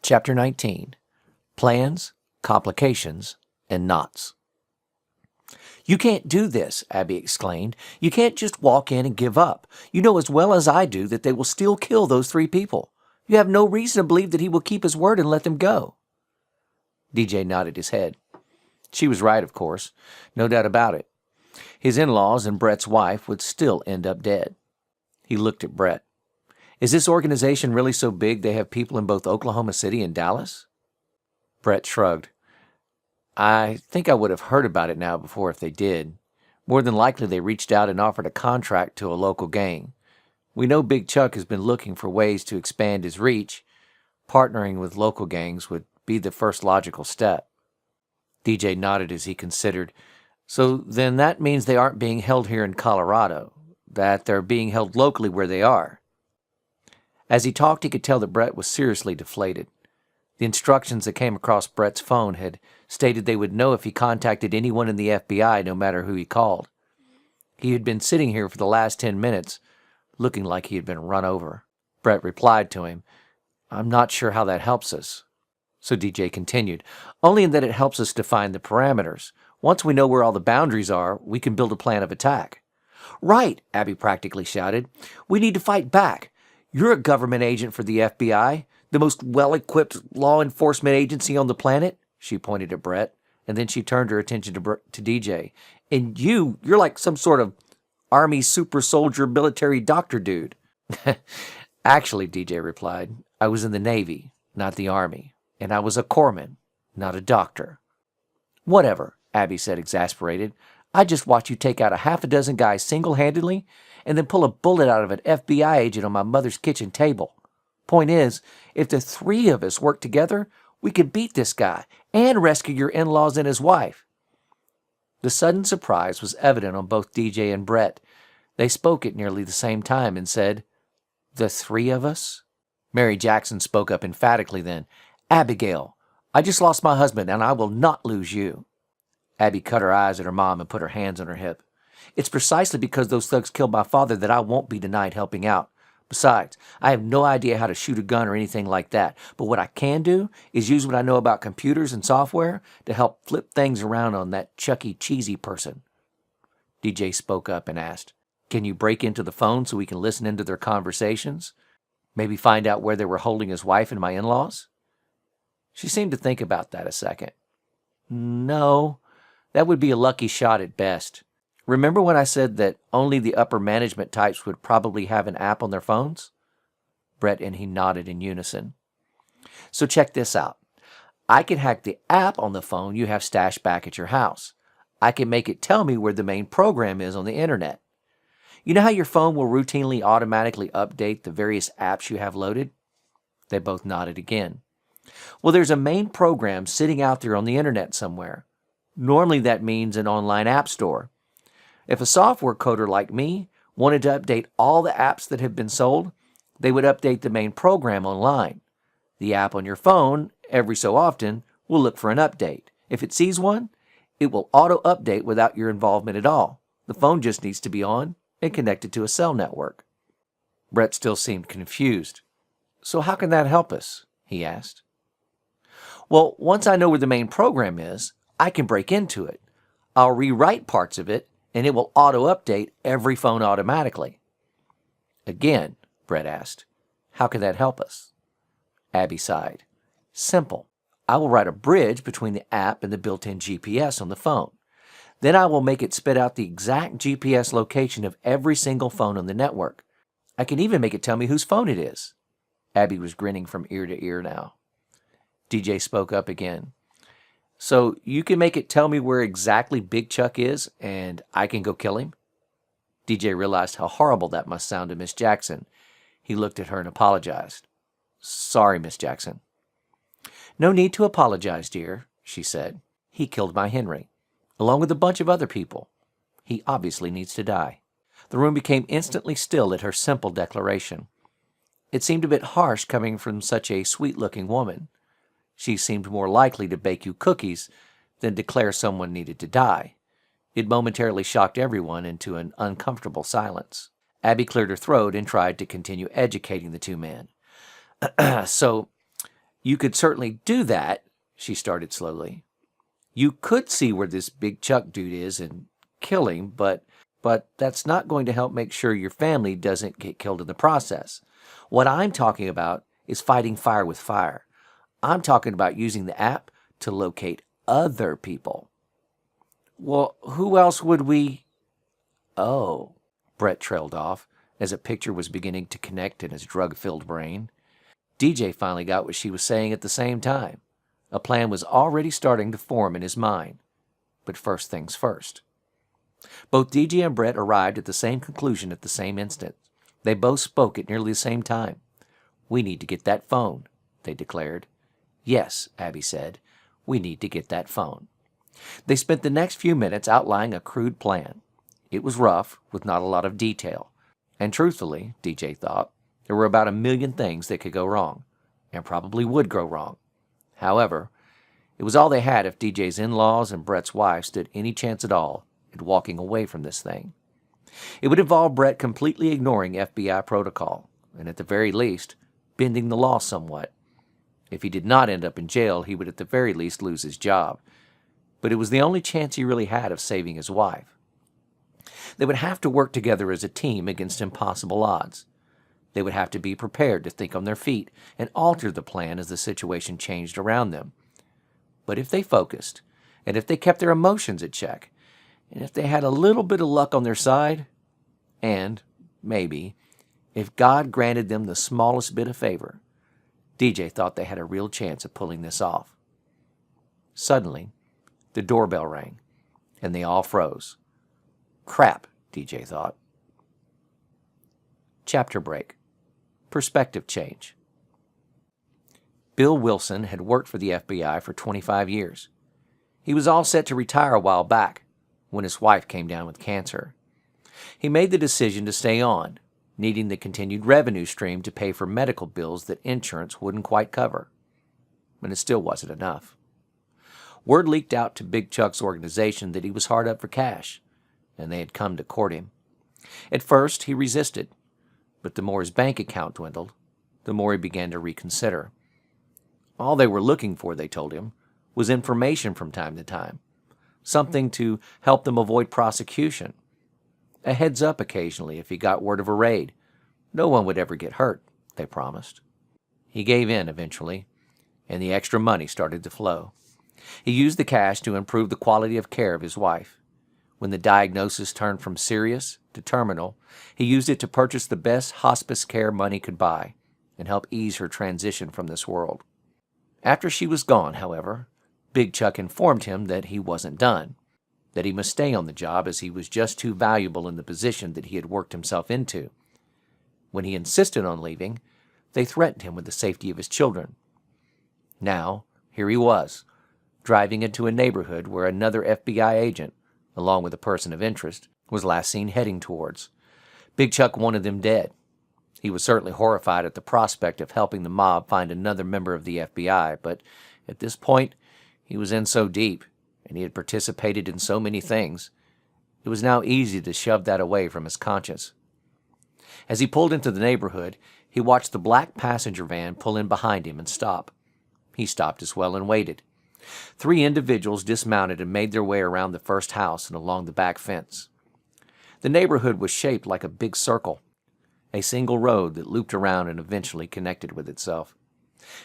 Chapter 19. Plans, Complications, and Knots. "You can't do this," Abby exclaimed. "You can't just walk in and give up. You know as well as I do that they will still kill those 3 people. You have no reason to believe that he will keep his word and let them go." DJ nodded his head. She was right, of course. No doubt about it. His in-laws and Brett's wife would still end up dead. He looked at Brett. "Is this organization really so big they have people in both Oklahoma City and Dallas?" Brett shrugged. "I think I would have heard about it now before if they did. More than likely they reached out and offered a contract to a local gang. We know Big Chuck has been looking for ways to expand his reach. Partnering with local gangs would be the first logical step." DJ nodded as he considered. "So then that means they aren't being held here in Colorado, that they're being held locally where they are." As he talked, he could tell that Brett was seriously deflated. The instructions that came across Brett's phone had stated they would know if he contacted anyone in the FBI, no matter who he called. He had been sitting here for the last 10 minutes, looking like he had been run over. Brett replied to him, "I'm not sure how that helps us." So DJ continued, "Only in that it helps us define the parameters. Once we know where all the boundaries are, we can build a plan of attack." "Right," Abby practically shouted. "We need to fight back. You're a government agent for the FBI, the most well-equipped law enforcement agency on the planet." She pointed at Brett, and then she turned her attention to DJ. "And you're like some sort of Army super soldier military doctor dude." "Actually," DJ replied, "I was in the Navy, not the Army, and I was a corpsman, not a doctor." "Whatever," Abby said, exasperated. "I just watched you take out a half a dozen guys single-handedly and then pull a bullet out of an FBI agent on my mother's kitchen table. Point is, if the 3 of us work together, we can beat this guy and rescue your in-laws and his wife." The sudden surprise was evident on both DJ and Brett. They spoke at nearly the same time and said, "The 3 of us?" Mary Jackson spoke up emphatically then. "Abigail, I just lost my husband, and I will not lose you." Abby cut her eyes at her mom and put her hands on her hip. "It's precisely because those thugs killed my father that I won't be denied helping out. Besides, I have no idea how to shoot a gun or anything like that, but what I can do is use what I know about computers and software to help flip things around on that Chuck E. Cheesy person." DJ spoke up and asked, "Can you break into the phone so we can listen into their conversations? Maybe find out where they were holding his wife and my in-laws?" She seemed to think about that a second. "No, that would be a lucky shot at best. Remember when I said that only the upper management types would probably have an app on their phones?" Brett and he nodded in unison. "So check this out. I can hack the app on the phone you have stashed back at your house. I can make it tell me where the main program is on the internet. You know how your phone will routinely automatically update the various apps you have loaded?" They both nodded again. "Well, there's a main program sitting out there on the internet somewhere. Normally that means an online app store. If a software coder like me wanted to update all the apps that have been sold, they would update the main program online. The app on your phone, every so often, will look for an update. If it sees one, it will auto-update without your involvement at all. The phone just needs to be on and connected to a cell network." Brett still seemed confused. "So how can that help us?" he asked. "Well, once I know where the main program is, I can break into it. I'll rewrite parts of it, and it will auto-update every phone automatically." "Again," Brett asked, "how can that help us?" Abby sighed. "Simple. I will write a bridge between the app and the built-in GPS on the phone. Then I will make it spit out the exact GPS location of every single phone on the network. I can even make it tell me whose phone it is." Abby was grinning from ear to ear now. DJ spoke up again. "So you can make it tell me where exactly Big Chuck is, and I can go kill him?" DJ realized how horrible that must sound to Miss Jackson. He looked at her and apologized. "Sorry, Miss Jackson." "No need to apologize, dear," she said. "He killed my Henry, along with a bunch of other people. He obviously needs to die." The room became instantly still at her simple declaration. It seemed a bit harsh coming from such a sweet-looking woman. She seemed more likely to bake you cookies than declare someone needed to die. It momentarily shocked everyone into an uncomfortable silence. Abby cleared her throat and tried to continue educating the 2 men. "So, You could certainly do that, she started slowly. You could see where this big Chuck dude is and kill him, but that's not going to help make sure your family doesn't get killed in the process. What I'm talking about is fighting fire with fire. I'm talking about using the app to locate other people. Well, who else would we... Oh, Brett trailed off as a picture was beginning to connect in his drug-filled brain. DJ finally got what she was saying at the same time. A plan was already starting to form in his mind. But first things first. Both DJ and Brett arrived at the same conclusion at the same instant. They both spoke at nearly the same time. "We need to get that phone," they declared. "Yes," Abby said, "we need to get that phone." They spent the next few minutes outlining a crude plan. It was rough, with not a lot of detail. And truthfully, DJ thought, there were about 1,000,000 things that could go wrong, and probably would go wrong. However, it was all they had if DJ's in-laws and Brett's wife stood any chance at all at walking away from this thing. It would involve Brett completely ignoring FBI protocol, and at the very least, bending the law somewhat. If he did not end up in jail, he would at the very least lose his job. But it was the only chance he really had of saving his wife. They would have to work together as a team against impossible odds. They would have to be prepared to think on their feet and alter the plan as the situation changed around them. But if they focused, and if they kept their emotions at check, and if they had a little bit of luck on their side, and, maybe, if God granted them the smallest bit of favor, DJ thought they had a real chance of pulling this off. Suddenly, the doorbell rang, and they all froze. Crap, DJ thought. Chapter break. Perspective change. Bill Wilson had worked for the FBI for 25 years. He was all set to retire a while back when his wife came down with cancer. He made the decision to stay on, needing the continued revenue stream to pay for medical bills that insurance wouldn't quite cover. But it still wasn't enough. Word leaked out to Big Chuck's organization that he was hard up for cash, and they had come to court him. At first, he resisted, but the more his bank account dwindled, the more he began to reconsider. All they were looking for, they told him, was information from time to time, something to help them avoid prosecution. A heads up occasionally if he got word of a raid. No one would ever get hurt, they promised. He gave in eventually, and the extra money started to flow. He used the cash to improve the quality of care of his wife. When the diagnosis turned from serious to terminal, he used it to purchase the best hospice care money could buy and help ease her transition from this world. After she was gone, however, Big Chuck informed him that he wasn't done, that he must stay on the job as he was just too valuable in the position that he had worked himself into. When he insisted on leaving, they threatened him with the safety of his children. Now, here he was, driving into a neighborhood where another FBI agent, along with a person of interest, was last seen heading towards. Big Chuck wanted them dead. He was certainly horrified at the prospect of helping the mob find another member of the FBI, but at this point, he was in so deep, and he had participated in so many things, it was now easy to shove that away from his conscience. As he pulled into the neighborhood, he watched the black passenger van pull in behind him and stop. He stopped as well and waited. 3 individuals dismounted and made their way around the first house and along the back fence. The neighborhood was shaped like a big circle, a single road that looped around and eventually connected with itself.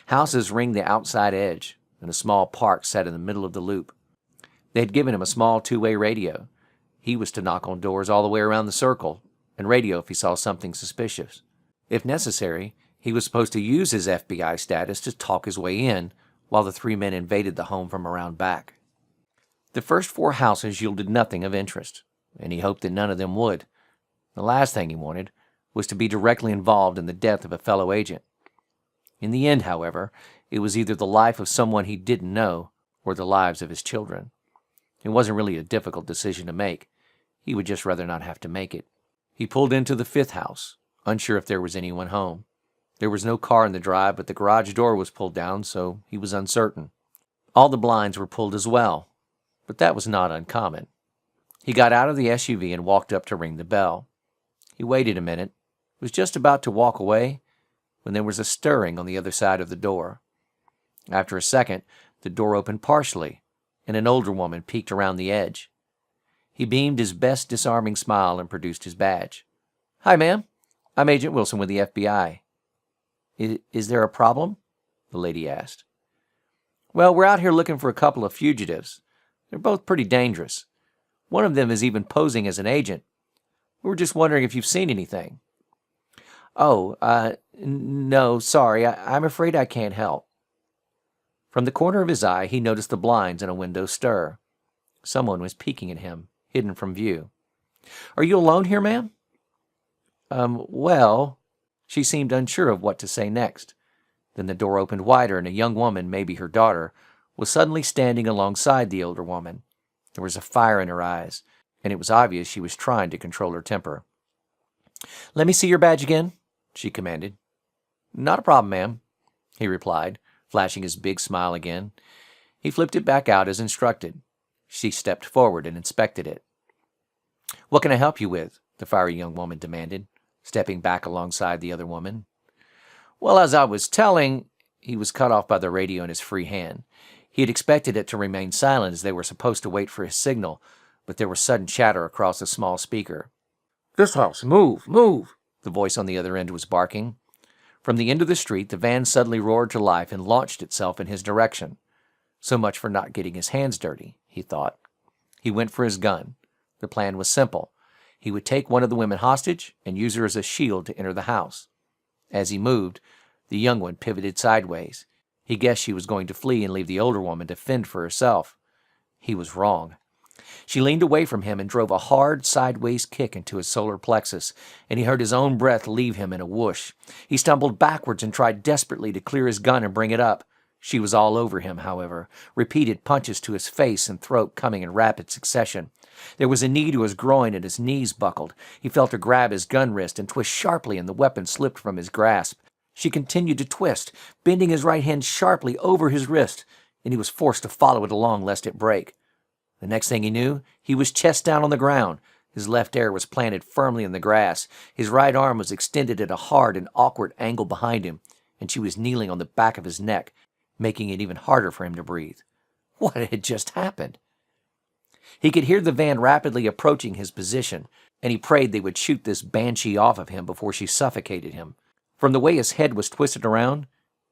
Houses ringed the outside edge, and a small park sat in the middle of the loop. They had given him a small 2-way radio. He was to knock on doors all the way around the circle and radio if he saw something suspicious. If necessary, he was supposed to use his FBI status to talk his way in while the 3 men invaded the home from around back. The first 4 houses yielded nothing of interest, and he hoped that none of them would. The last thing he wanted was to be directly involved in the death of a fellow agent. In the end, however, it was either the life of someone he didn't know or the lives of his children. It wasn't really a difficult decision to make. He would just rather not have to make it. He pulled into the 5th house, unsure if there was anyone home. There was no car in the drive, but the garage door was pulled down, so he was uncertain. All the blinds were pulled as well, but that was not uncommon. He got out of the SUV and walked up to ring the bell. He waited a minute, was just about to walk away, when there was a stirring on the other side of the door. After a second, the door opened partially, and an older woman peeked around the edge. He beamed his best disarming smile and produced his badge. "Hi, ma'am. I'm Agent Wilson with the FBI. Is there a problem?" the lady asked. "Well, we're out here looking for a couple of fugitives. They're both pretty dangerous. One of them is even posing as an agent. We were just wondering if you've seen anything." "Oh, no, sorry. I'm afraid I can't help." From the corner of his eye, he noticed the blinds in a window stir. Someone was peeking at him, hidden from view. "Are you alone here, ma'am?" Well," she seemed unsure of what to say next. Then the door opened wider, and a young woman, maybe her daughter, was suddenly standing alongside the older woman. There was a fire in her eyes, and it was obvious she was trying to control her temper. "Let me see your badge again," she commanded. "Not a problem, ma'am," he replied, flashing his big smile again. He flipped it back out as instructed. She stepped forward and inspected it. "What can I help you with?" the fiery young woman demanded, stepping back alongside the other woman. "Well, as I was telling—" He was cut off by the radio in his free hand. He had expected it to remain silent as they were supposed to wait for his signal, but there was sudden chatter across a small speaker. "This house, move, move!" the voice on the other end was barking. From the end of the street, the van suddenly roared to life and launched itself in his direction. So much for not getting his hands dirty, he thought. He went for his gun. The plan was simple. He would take one of the women hostage and use her as a shield to enter the house. As he moved, the young one pivoted sideways. He guessed she was going to flee and leave the older woman to fend for herself. He was wrong. She leaned away from him and drove a hard sideways kick into his solar plexus, and he heard his own breath leave him in a whoosh. He stumbled backwards and tried desperately to clear his gun and bring it up. She was all over him, however, repeated punches to his face and throat coming in rapid succession. There was a knee to his groin and his knees buckled. He felt her grab his gun wrist and twist sharply, and the weapon slipped from his grasp. She continued to twist, bending his right hand sharply over his wrist, and he was forced to follow it along lest it break. The next thing he knew, he was chest down on the ground. His left ear was planted firmly in the grass. His right arm was extended at a hard and awkward angle behind him, and she was kneeling on the back of his neck, making it even harder for him to breathe. What had just happened? He could hear the van rapidly approaching his position, and he prayed they would shoot this banshee off of him before she suffocated him. From the way his head was twisted around,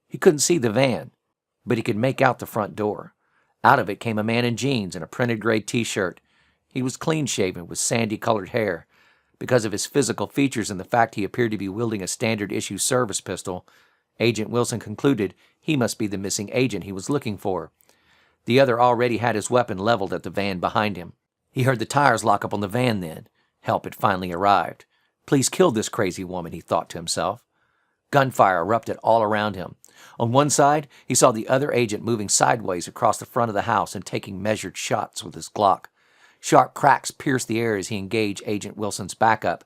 he couldn't see the van, but he could make out the front door. Out of it came a man in jeans and a printed gray t-shirt. He was clean-shaven with sandy-colored hair. Because of his physical features and the fact he appeared to be wielding a standard-issue service pistol, Agent Wilson concluded he must be the missing agent he was looking for. The other already had his weapon leveled at the van behind him. He heard the tires lock up on the van then. Help had finally arrived. Please kill this crazy woman, he thought to himself. Gunfire erupted all around him. On one side, he saw the other agent moving sideways across the front of the house and taking measured shots with his Glock. Sharp cracks pierced the air as he engaged Agent Wilson's backup.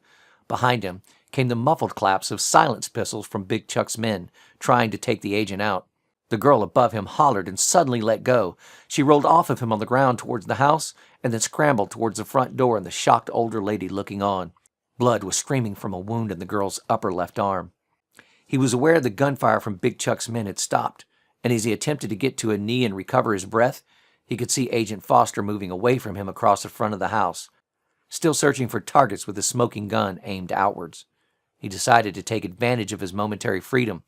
Behind him came the muffled claps of silence pistols from Big Chuck's men, trying to take the agent out. The girl above him hollered and suddenly let go. She rolled off of him on the ground towards the house and then scrambled towards the front door and the shocked older lady looking on. Blood was streaming from a wound in the girl's upper left arm. He was aware the gunfire from Big Chuck's men had stopped, and as he attempted to get to a knee and recover his breath, he could see Agent Foster moving away from him across the front of the house, still searching for targets with his smoking gun aimed outwards. He decided to take advantage of his momentary freedom.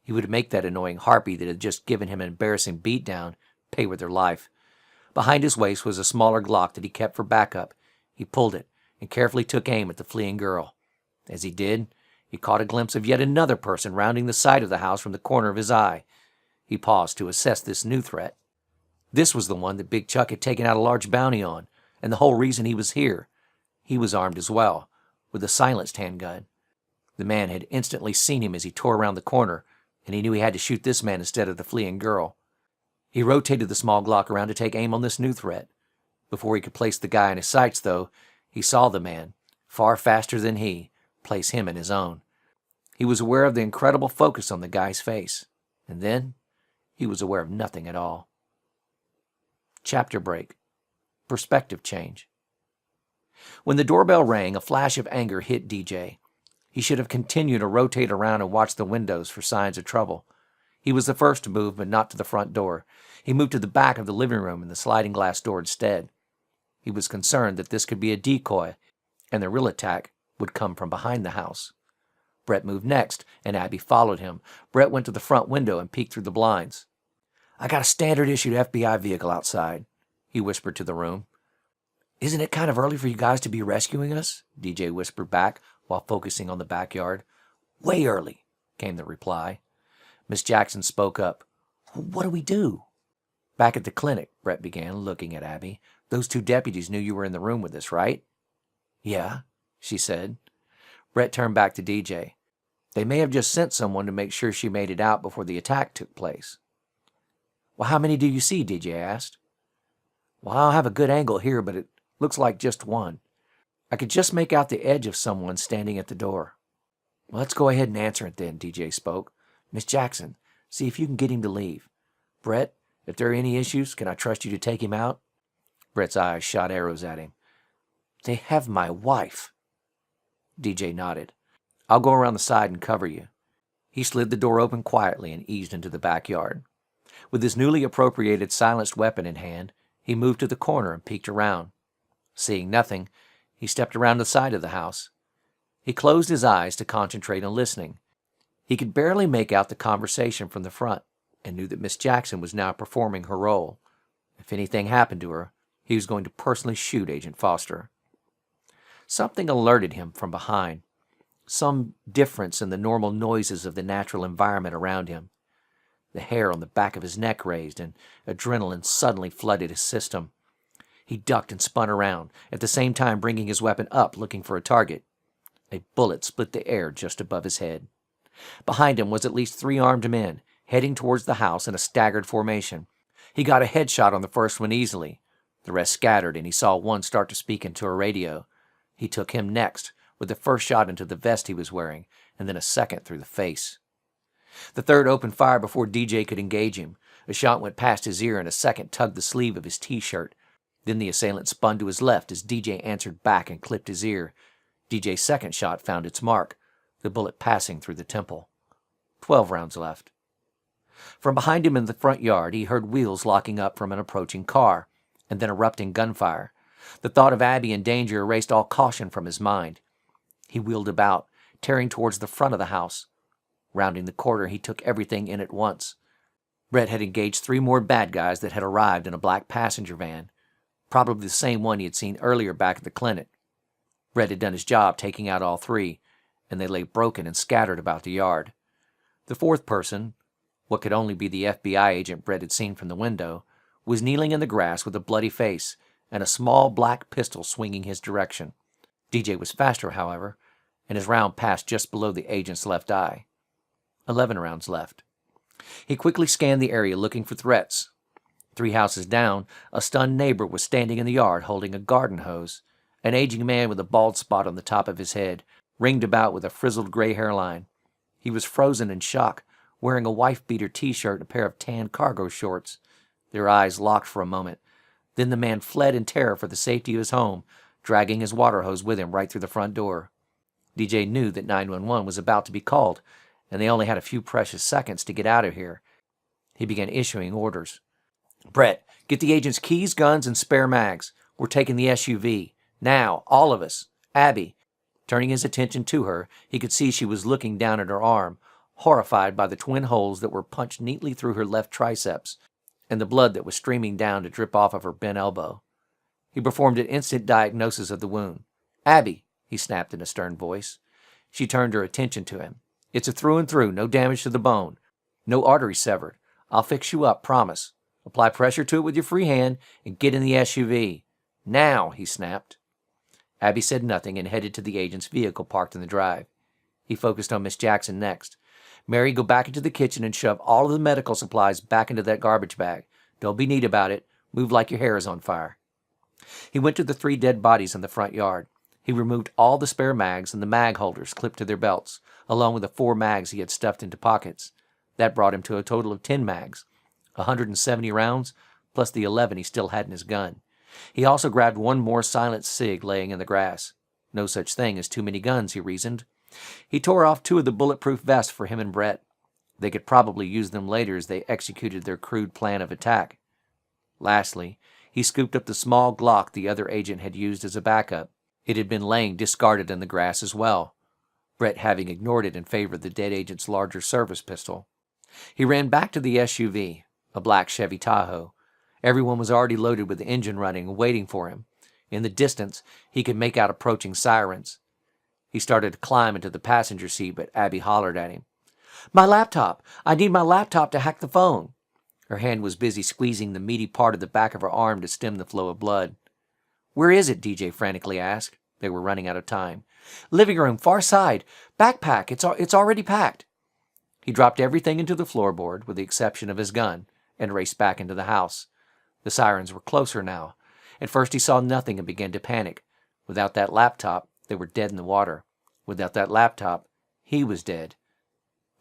He would make that annoying harpy that had just given him an embarrassing beatdown pay with her life. Behind his waist was a smaller Glock that he kept for backup. He pulled it and carefully took aim at the fleeing girl. As he did, he caught a glimpse of yet another person rounding the side of the house from the corner of his eye. He paused to assess this new threat. This was the one that Big Chuck had taken out a large bounty on, and the whole reason he was here. He was armed as well, with a silenced handgun. The man had instantly seen him as he tore around the corner, and he knew he had to shoot this man instead of the fleeing girl. He rotated the small Glock around to take aim on this new threat. Before he could place the guy in his sights, though, he saw the man, far faster than he, place him in his own. He was aware of the incredible focus on the guy's face, and then he was aware of nothing at all. Chapter break. Perspective change. When the doorbell rang, a flash of anger hit DJ. He should have continued to rotate around and watch the windows for signs of trouble. He was the first to move, but not to the front door. He moved to the back of the living room and the sliding glass door instead. He was concerned that this could be a decoy, and the real attack would come from behind the house. Brett moved next, and Abby followed him. Brett went to the front window and peeked through the blinds. "I got a standard-issued FBI vehicle outside," he whispered to the room. "Isn't it kind of early for you guys to be rescuing us?" DJ whispered back while focusing on the backyard. "Way early," came the reply. Miss Jackson spoke up. "What do we do?" "Back at the clinic," Brett began, looking at Abby. "Those 2 deputies knew you were in the room with us, right?" "Yeah," she said. Brett turned back to DJ. "They may have just sent someone to make sure she made it out before the attack took place." "Well, how many do you see?" DJ asked. "Well, I don't have a good angle here, but it looks like just one. I could just make out the edge of someone standing at the door." "Well, let's go ahead and answer it then," DJ spoke. "Miss Jackson, see if you can get him to leave. Brett, if there are any issues, can I trust you to take him out?" Brett's eyes shot arrows at him. "They have my wife." DJ nodded. "I'll go around the side and cover you." He slid the door open quietly and eased into the backyard. With his newly appropriated silenced weapon in hand, he moved to the corner and peeked around. Seeing nothing, he stepped around the side of the house. He closed his eyes to concentrate on listening. He could barely make out the conversation from the front and knew that Miss Jackson was now performing her role. If anything happened to her, he was going to personally shoot Agent Foster. Something alerted him from behind, some difference in the normal noises of the natural environment around him. The hair on the back of his neck raised, and adrenaline suddenly flooded his system. He ducked and spun around, at the same time bringing his weapon up, looking for a target. A bullet split the air just above his head. Behind him was at least 3 armed men, heading towards the house in a staggered formation. He got a headshot on the first one easily. The rest scattered, and he saw one start to speak into a radio. He took him next, with the first shot into the vest he was wearing, and then a second through the face. The third opened fire before DJ could engage him. A shot went past his ear, and a second tugged the sleeve of his T-shirt. Then the assailant spun to his left as DJ answered back and clipped his ear. DJ's second shot found its mark, the bullet passing through the temple. 12 rounds left. From behind him in the front yard, he heard wheels locking up from an approaching car, and then erupting gunfire. The thought of Abby in danger erased all caution from his mind. He wheeled about, tearing towards the front of the house. Rounding the corner, he took everything in at once. Brett had engaged 3 more bad guys that had arrived in a black passenger van, probably the same one he had seen earlier back at the clinic. Brett had done his job taking out all 3, and they lay broken and scattered about the yard. The 4th person, what could only be the FBI agent Brett had seen from the window, was kneeling in the grass with a bloody face and a small black pistol swinging his direction. DJ was faster, however, and his round passed just below the agent's left eye. 11 rounds left. He quickly scanned the area looking for threats. 3 houses down, a stunned neighbor was standing in the yard holding a garden hose. An aging man with a bald spot on the top of his head, ringed about with a frizzled gray hairline. He was frozen in shock, wearing a wife-beater T-shirt and a pair of tan cargo shorts. Their eyes locked for a moment. Then the man fled in terror for the safety of his home, dragging his water hose with him right through the front door. DJ knew that 911 was about to be called, and they only had a few precious seconds to get out of here. He began issuing orders. "Brett, get the agent's keys, guns, and spare mags. We're taking the SUV. Now, all of us. Abby." Turning his attention to her, he could see she was looking down at her arm, horrified by the twin holes that were punched neatly through her left triceps, and the blood that was streaming down to drip off of her bent elbow. He performed an instant diagnosis of the wound. "Abby," he snapped in a stern voice. She turned her attention to him. "It's a through and through, no damage to the bone. No artery severed. I'll fix you up, promise. Apply pressure to it with your free hand and get in the SUV. Now," he snapped. Abby said nothing and headed to the agent's vehicle parked in the drive. He focused on Miss Jackson next. "Mary, go back into the kitchen and shove all of the medical supplies back into that garbage bag. Don't be neat about it. Move like your hair is on fire." He went to the 3 dead bodies in the front yard. He removed all the spare mags and the mag holders clipped to their belts, along with the 4 mags he had stuffed into pockets. That brought him to a total of 10 mags, 170 rounds, plus the 11 he still had in his gun. He also grabbed 1 more silent cig laying in the grass. No such thing as too many guns, he reasoned. He tore off 2 of the bulletproof vests for him and Brett. They could probably use them later as they executed their crude plan of attack. Lastly, he scooped up the small Glock the other agent had used as a backup. It had been laying discarded in the grass as well, Brett having ignored it in favor of the dead agent's larger service pistol. He ran back to the SUV, a black Chevy Tahoe. Everyone was already loaded with the engine running and waiting for him. In the distance, he could make out approaching sirens. He started to climb into the passenger seat, but Abby hollered at him. "My laptop! I need my laptop to hack the phone!" Her hand was busy squeezing the meaty part of the back of her arm to stem the flow of blood. "Where is it?" DJ frantically asked. They were running out of time. "Living room, far side. Backpack, it's already packed." He dropped everything into the floorboard, with the exception of his gun, and raced back into the house. The sirens were closer now. At first he saw nothing and began to panic. Without that laptop, they were dead in the water. Without that laptop, he was dead.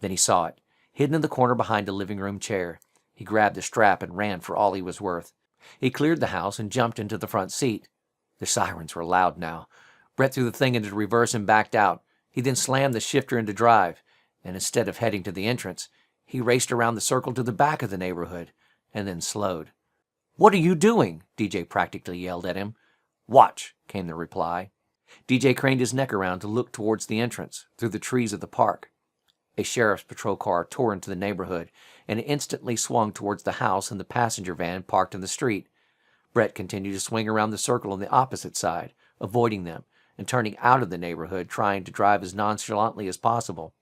Then he saw it, hidden in the corner behind a living room chair. He grabbed the strap and ran for all he was worth. He cleared the house and jumped into the front seat. The sirens were loud now. Brett threw the thing into reverse and backed out. He then slammed the shifter into drive, and instead of heading to the entrance, he raced around the circle to the back of the neighborhood, and then slowed. "What are you doing?" DJ practically yelled at him. "Watch," came the reply. DJ craned his neck around to look towards the entrance, through the trees of the park. A sheriff's patrol car tore into the neighborhood and instantly swung towards the house and the passenger van parked in the street. Brett continued to swing around the circle on the opposite side, avoiding them and turning out of the neighborhood, trying to drive as nonchalantly as possible.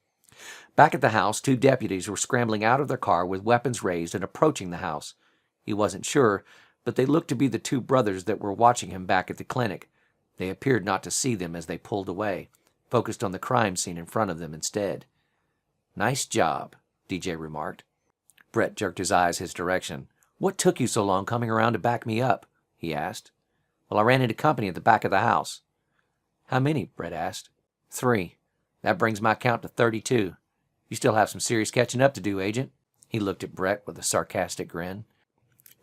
Back at the house, 2 deputies were scrambling out of their car with weapons raised and approaching the house. He wasn't sure, but they looked to be the 2 brothers that were watching him back at the clinic. They appeared not to see them as they pulled away, focused on the crime scene in front of them instead. "Nice job," DJ remarked. Brett jerked his eyes his direction. "What took you so long coming around to back me up?" he asked. "Well, I ran into company at the back of the house." "How many?" Brett asked. 3. That brings my count to 32. You still have some serious catching up to do, Agent." He looked at Brett with a sarcastic grin.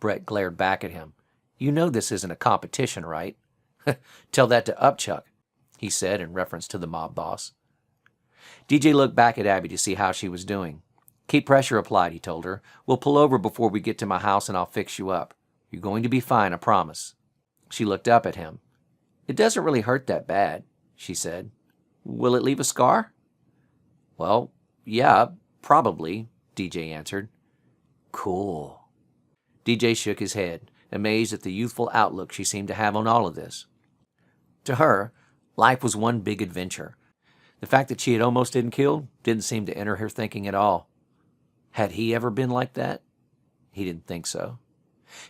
Brett glared back at him. "You know this isn't a competition, right?" "Tell that to Upchuck," he said in reference to the mob boss. DJ looked back at Abby to see how she was doing. "Keep pressure applied," he told her. "We'll pull over before we get to my house and I'll fix you up. You're going to be fine, I promise." She looked up at him. "It doesn't really hurt that bad," she said. "Will it leave a scar?" "Well, yeah, probably," DJ answered. "Cool." DJ shook his head, amazed at the youthful outlook she seemed to have on all of this. To her, life was one big adventure. The fact that she had almost been killed didn't seem to enter her thinking at all. Had he ever been like that? He didn't think so.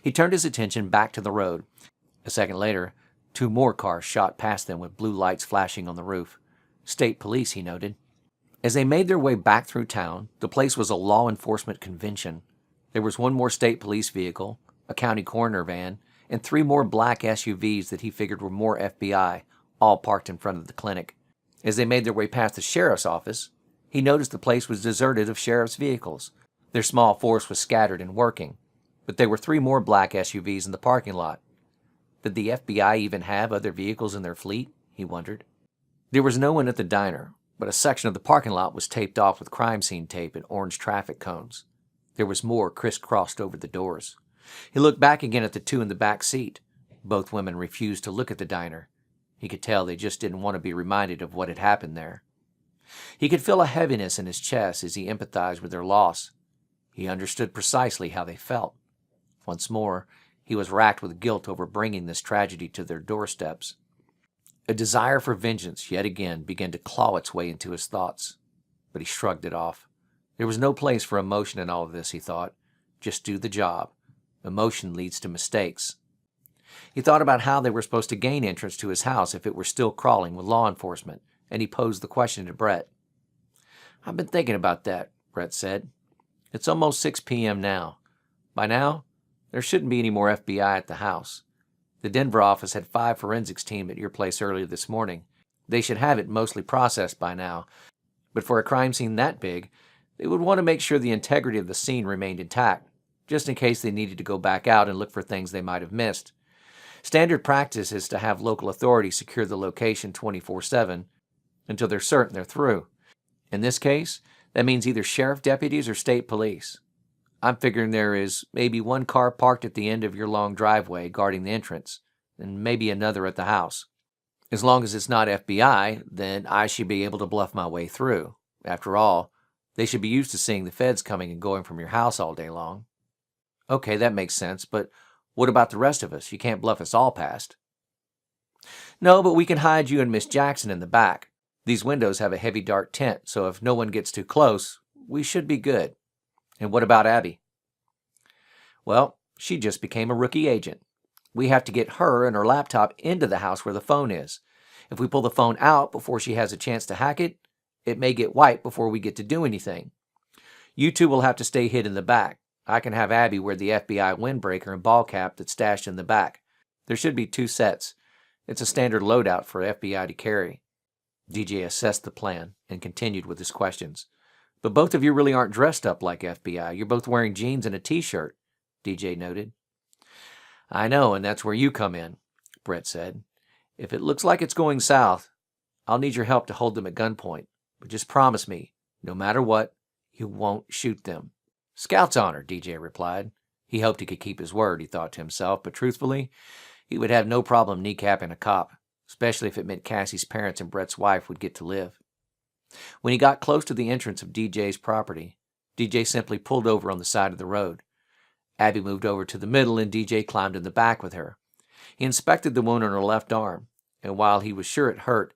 He turned his attention back to the road. A second later, 2 more cars shot past them with blue lights flashing on the roof. State police, he noted. As they made their way back through town, the place was a law enforcement convention. There was 1 more state police vehicle, a county coroner van, and 3 more black SUVs that he figured were more FBI, all parked in front of the clinic. As they made their way past the sheriff's office, he noticed the place was deserted of sheriff's vehicles. Their small force was scattered and working, but there were 3 more black SUVs in the parking lot. Did the FBI even have other vehicles in their fleet? He wondered. There was no one at the diner, but a section of the parking lot was taped off with crime scene tape and orange traffic cones. There was more crisscrossed over the doors. He looked back again at the 2 in the back seat. Both women refused to look at the diner. He could tell they just didn't want to be reminded of what had happened there. He could feel a heaviness in his chest as he empathized with their loss. He understood precisely how they felt. Once more, he was racked with guilt over bringing this tragedy to their doorsteps. A desire for vengeance yet again began to claw its way into his thoughts, but he shrugged it off. There was no place for emotion in all of this, he thought. Just do the job. Emotion leads to mistakes. He thought about how they were supposed to gain entrance to his house if it were still crawling with law enforcement, and he posed the question to Brett. "I've been thinking about that," Brett said. "It's almost 6 p.m. now. By now, there shouldn't be any more FBI at the house. The Denver office had 5 forensics team at your place earlier this morning. They should have it mostly processed by now. But for a crime scene that big, they would want to make sure the integrity of the scene remained intact, just in case they needed to go back out and look for things they might have missed. Standard practice is to have local authorities secure the location 24/7 until they're certain they're through. In this case, That means either sheriff deputies or state police. I'm figuring there is maybe one car parked at the end of your long driveway guarding the entrance, and maybe another at the house. As long as it's not FBI, then I should be able to bluff my way through. After all, they should be used to seeing the feds coming and going from your house all day long. Okay, that makes sense, but what about the rest of us? You can't bluff us all past. No, but we can hide you and Miss Jackson in the back. These windows have a heavy dark tint, so if no one gets too close, we should be good. And what about Abby? Well, she just became a rookie agent. We have to get her and her laptop into the house where the phone is. If we pull the phone out before she has a chance to hack it, it may get wiped before we get to do anything. You two will have to stay hid in the back. I can have Abby wear the FBI windbreaker and ball cap that's stashed in the back. There should be 2 sets. It's a standard loadout for FBI to carry. DJ assessed the plan and continued with his questions. But both of you really aren't dressed up like FBI. You're both wearing jeans and a t-shirt, DJ noted. I know, and that's where you come in, Brett said. If it looks like it's going south, I'll need your help to hold them at gunpoint. But just promise me, no matter what, you won't shoot them. Scout's honor, DJ replied. He hoped he could keep his word, he thought to himself, but truthfully, he would have no problem kneecapping a cop, especially if it meant Cassie's parents and Brett's wife would get to live. When he got close to the entrance of DJ's property, DJ simply pulled over on the side of the road. Abby moved over to the middle and DJ climbed in the back with her. He inspected the wound on her left arm, and while he was sure it hurt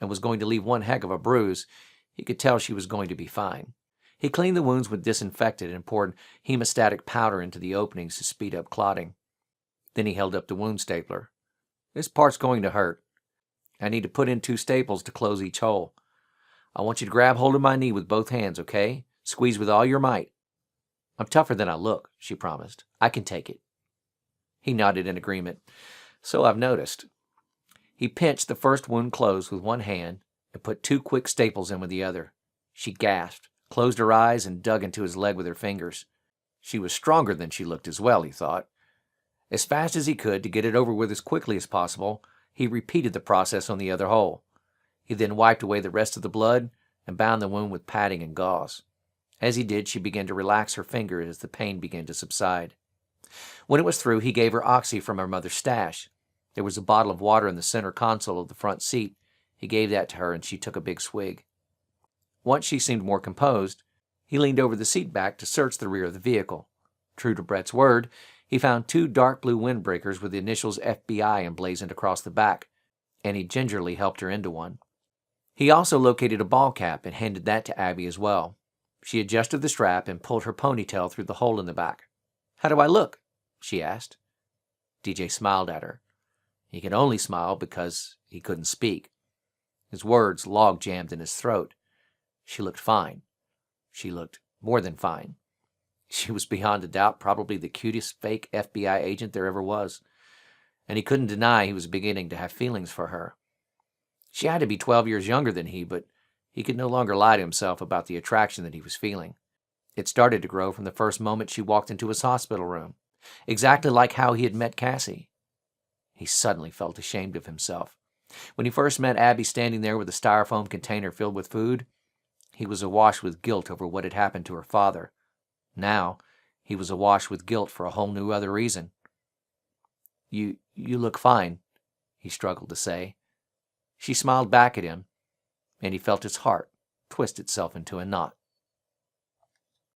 and was going to leave one heck of a bruise, he could tell she was going to be fine. He cleaned the wounds with disinfectant and poured hemostatic powder into the openings to speed up clotting. Then he held up the wound stapler. This part's going to hurt. I need to put in 2 staples to close each hole. I want you to grab hold of my knee with both hands, okay? Squeeze with all your might. I'm tougher than I look, she promised. I can take it. He nodded in agreement. So I've noticed. He pinched the first wound closed with one hand and put 2 quick staples in with the other. She gasped, closed her eyes, and dug into his leg with her fingers. She was stronger than she looked as well, he thought. As fast as he could to get it over with as quickly as possible, he repeated the process on the other hole. He then wiped away the rest of the blood and bound the wound with padding and gauze. As he did, she began to relax her fingers as the pain began to subside. When it was through, he gave her oxy from her mother's stash. There was a bottle of water in the center console of the front seat. He gave that to her, and she took a big swig. Once she seemed more composed, he leaned over the seat back to search the rear of the vehicle. True to Brett's word, he found 2 dark blue windbreakers with the initials FBI emblazoned across the back, and he gingerly helped her into one. He also located a ball cap and handed that to Abby as well. She adjusted the strap and pulled her ponytail through the hole in the back. How do I look? She asked. DJ smiled at her. He could only smile because he couldn't speak. His words log-jammed in his throat. She looked fine. She looked more than fine. She was beyond a doubt probably the cutest fake FBI agent there ever was, and he couldn't deny he was beginning to have feelings for her. She had to be 12 years younger than he, but he could no longer lie to himself about the attraction that he was feeling. It started to grow from the first moment she walked into his hospital room, exactly like how he had met Cassie. He suddenly felt ashamed of himself. When he first met Abby standing there with a styrofoam container filled with food, he was awash with guilt over what had happened to her father. Now, he was awash with guilt for a whole new other reason. You look fine, he struggled to say. She smiled back at him, and he felt his heart twist itself into a knot.